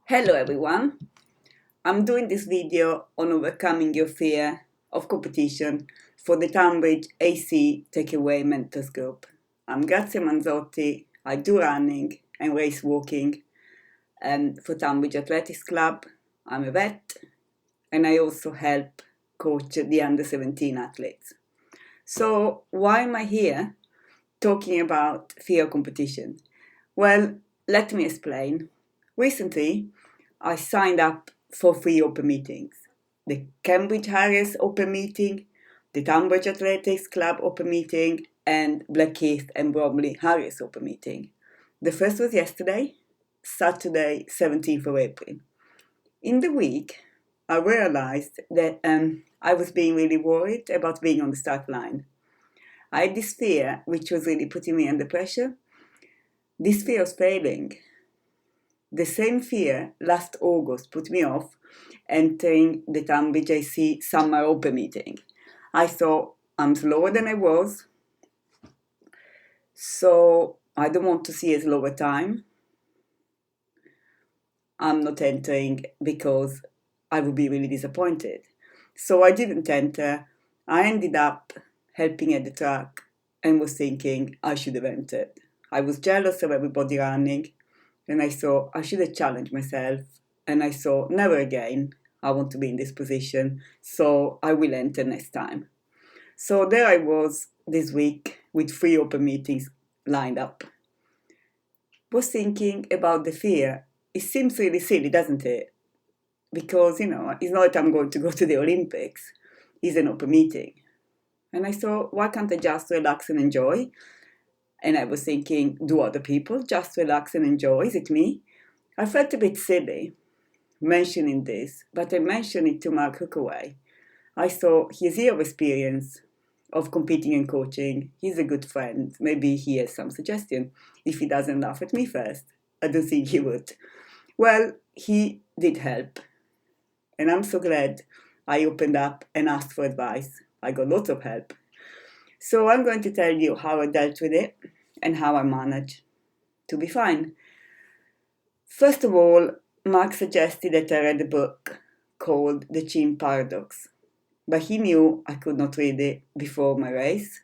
Hello everyone, I'm doing this video on overcoming your fear of competition for the Tunbridge AC Takeaway Mentors Group. I'm Grazia Manzotti, I do running and race walking for Tunbridge Athletics Club. I'm a vet and I also help coach the under 17 athletes. So why am I here talking about fear of competition? Well, let me explain. Recently, I signed up for 3 open meetings. The Cambridge Harriers open meeting, the Tunbridge Athletics Club open meeting, and Blackheath and Bromley Harriers open meeting. The first was yesterday, Saturday, 17th of April. In the week, I realized that I was being really worried about being on the start line. I had this fear, which was really putting me under pressure. This fear of failing. The same fear last August put me off entering the Tunbridge AC summer open meeting. I thought I'm slower than I was, so I don't want to see a slower time. I'm not entering because I would be really disappointed. So I didn't enter. I ended up helping at the track and was thinking I should have entered. I was jealous of everybody running. And I thought I should have challenged myself. And I thought, never again, I want to be in this position. So I will enter next time. So there I was this week with 3 open meetings lined up. Was thinking about the fear. It seems really silly, doesn't it? Because, it's not that I'm going to go to the Olympics. It's an open meeting. And I thought, why can't I just relax and enjoy? And I was thinking, do other people just relax and enjoy? Is it me? I felt a bit silly mentioning this, but I mentioned it to Mark Hookaway. I thought he's years of experience of competing and coaching. He's a good friend. Maybe he has some suggestion if he doesn't laugh at me first. I don't think he would. Well, he did help. And I'm so glad I opened up and asked for advice. I got lots of help. So I'm going to tell you how I dealt with it and how I managed to be fine. First of all, Mark suggested that I read a book called The Chimp Paradox, but he knew I could not read it before my race,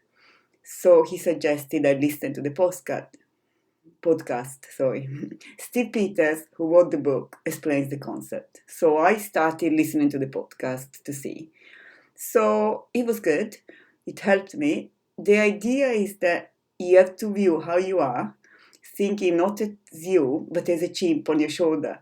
so he suggested I listen to the podcast. Steve Peters, who wrote the book, explains the concept. So I started listening to the podcast to see. So it was good. It helped me. The idea is that you have to view how you are, thinking not as you, but as a chimp on your shoulder,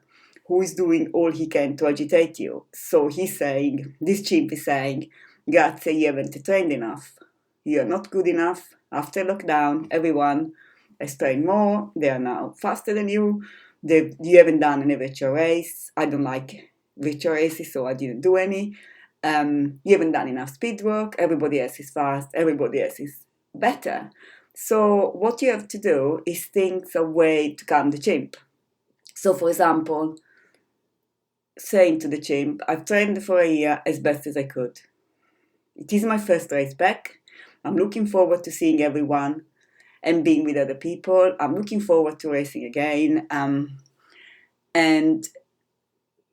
who is doing all he can to agitate you. So this chimp is saying, Grazia, you haven't trained enough. You are not good enough. After lockdown, everyone has trained more. They are now faster than you. You haven't done any virtual race. I don't like virtual races, so I didn't do any. You haven't done enough speed work. Everybody else is fast. Everybody else is better. So what you have to do is think of a way to calm the chimp. So for example, saying to the chimp, I've trained for a year as best as I could. It is my first race back. I'm looking forward to seeing everyone and being with other people. I'm looking forward to racing again. And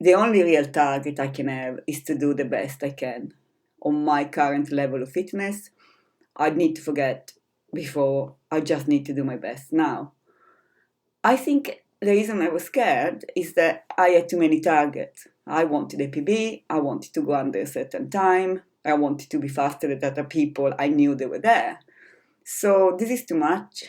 the only real target I can have is to do the best I can on my current level of fitness. I need to forget before. I just need to do my best now. I think the reason I was scared is that I had too many targets. I wanted a PB, I wanted to go under a certain time, I wanted to be faster than other people, I knew they were there. So this is too much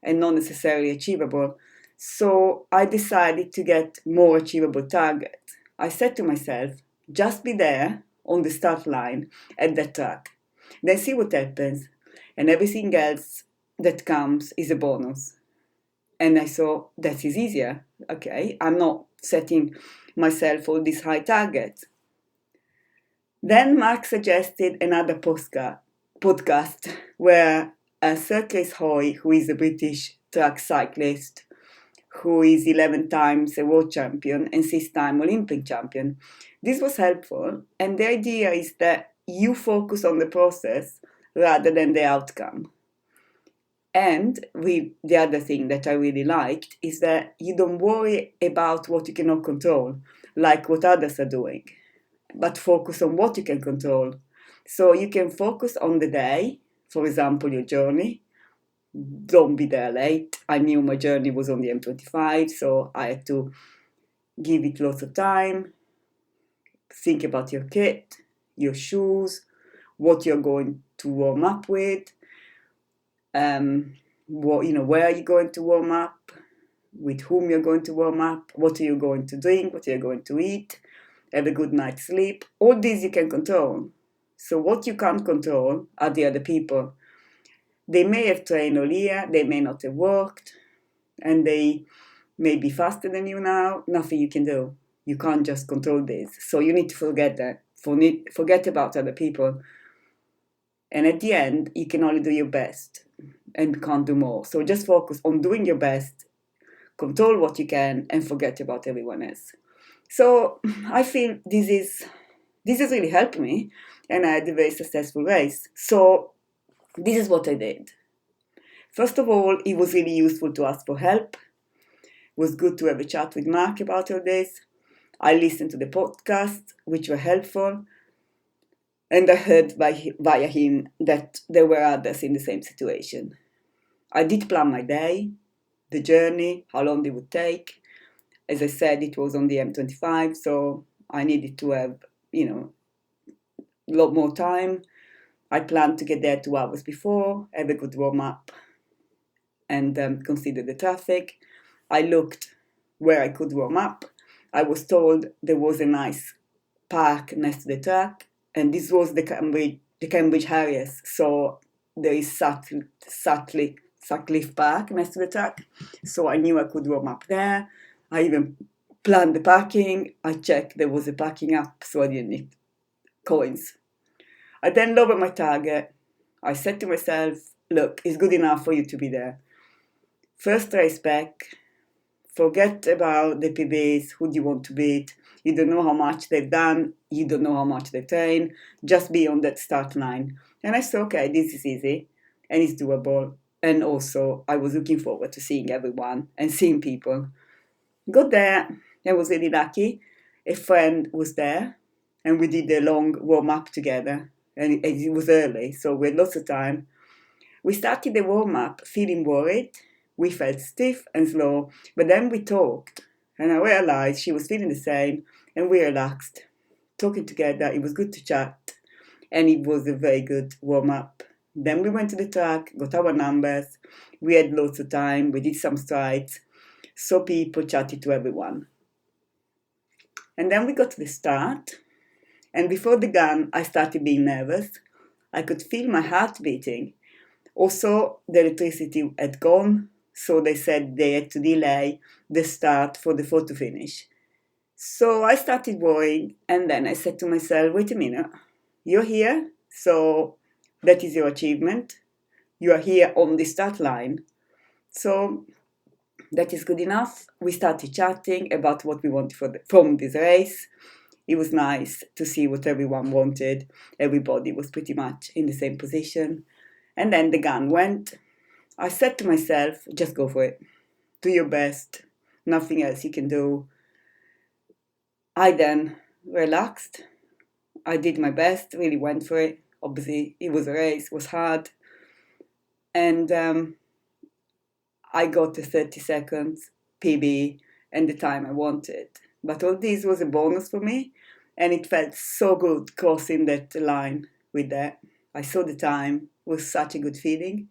and not necessarily achievable. So I decided to get more achievable targets. I said to myself, just be there on the start line at that track. Then see what happens. And everything else that comes is a bonus. And I thought, that is easier. Okay, I'm not setting myself all these high targets. Then Mark suggested another podcast where Sir Chris Hoy, who is a British track cyclist, who is 11 times a world champion and 6-time Olympic champion. This was helpful, and the idea is that you focus on the process rather than the outcome. And the other thing that I really liked is that you don't worry about what you cannot control, like what others are doing, but focus on what you can control. So you can focus on the day, for example, your journey. Don't be there late. I knew my journey was on the M25, so I had to give it lots of time. Think about your kit, your shoes, what you're going to warm up with, where are you going to warm up, with whom you're going to warm up, what are you going to drink, what are you going to eat, have a good night's sleep. All these you can control. So what you can't control are the other people. They may have trained all year, they may not have worked, and they may be faster than you now. Nothing you can do. You can't just control this. So you need to forget that. Forget about other people. And at the end, you can only do your best and can't do more. So just focus on doing your best, control what you can, and forget about everyone else. So I feel this has really helped me, and I had a very successful race. So this is what I did. First of all, it was really useful to ask for help. It was good to have a chat with Mark about all this. I listened to the podcasts, which were helpful, and I heard via him that there were others in the same situation. I did plan my day, the journey, how long it would take. As I said, it was on the M25, so I needed to have, a lot more time. I planned to get there 2 hours before, have a good warm-up, and consider the traffic. I looked where I could warm up. I was told there was a nice park next to the track, and this was the Cambridge Harriers, so there is Sutcliffe Park next to the track, so I knew I could warm up there. I even planned the parking. I checked there was a parking app, so I didn't need coins. I then lowered my target. I said to myself, look, it's good enough for you to be there. First race back, forget about the PBs, who do you want to beat. You don't know how much they've done, you don't know how much they train, just be on that start line. And I said, okay, this is easy and it's doable. And also, I was looking forward to seeing everyone and seeing people. Got there, I was really lucky. A friend was there and we did a long warm-up together. And it was early, so we had lots of time. We started the warm-up feeling worried. We felt stiff and slow, but then we talked, and I realized she was feeling the same, and we relaxed. Talking together, it was good to chat, and it was a very good warm-up. Then we went to the track, got our numbers, we had lots of time, we did some strides, so people chatted to everyone. And then we got to the start, and before the gun, I started being nervous. I could feel my heart beating. Also, the electricity had gone, so they said they had to delay the start for the photo finish. So I started worrying, and then I said to myself, wait a minute, you're here, so that is your achievement. You are here on the start line. So that is good enough. We started chatting about what we wanted from this race. It was nice to see what everyone wanted. Everybody was pretty much in the same position. And then the gun went. I said to myself, just go for it. Do your best. Nothing else you can do. I then relaxed. I did my best, really went for it. Obviously, it was a race, it was hard. And I got the 30 seconds PB and the time I wanted. But all this was a bonus for me. And it felt so good crossing that line with that. I saw the time, it was such a good feeling.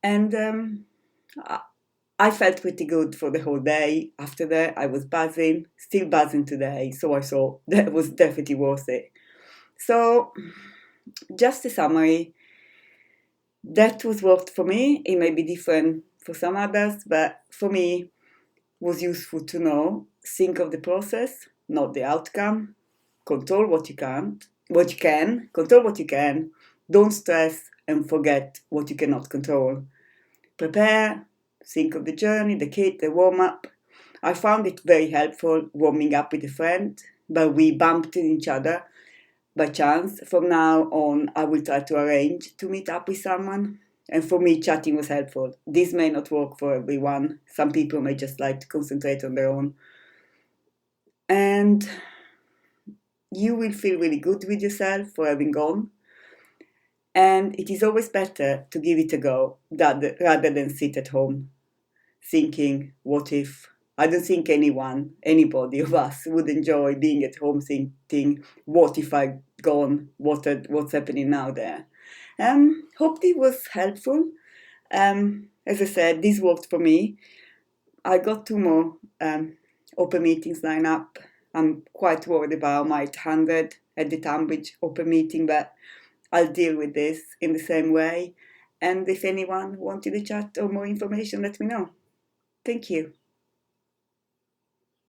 And I felt pretty good for the whole day. After that, I was buzzing, still buzzing today. So I saw that was definitely worth it. So, just a summary. That was worked for me. It may be different for some others, but for me, it was useful to know. Think of the process, not the outcome. Control what you can. Control what you can. Don't stress and forget what you cannot control. Prepare, think of the journey, the kit, the warm-up. I found it very helpful warming up with a friend, but we bumped into each other by chance. From now on, I will try to arrange to meet up with someone. And for me, chatting was helpful. This may not work for everyone. Some people may just like to concentrate on their own. And you will feel really good with yourself for having gone. And it is always better to give it a go rather than sit at home thinking, what if? I don't think anybody of us would enjoy being at home thinking, what if I gone? What's happening now there? Hope this was helpful. As I said, this worked for me. I got 2 more open meetings lined up. I'm quite worried about my 100 at the Tunbridge open meeting, but I'll deal with this in the same way. And if anyone wanted to chat or more information, let me know. Thank you.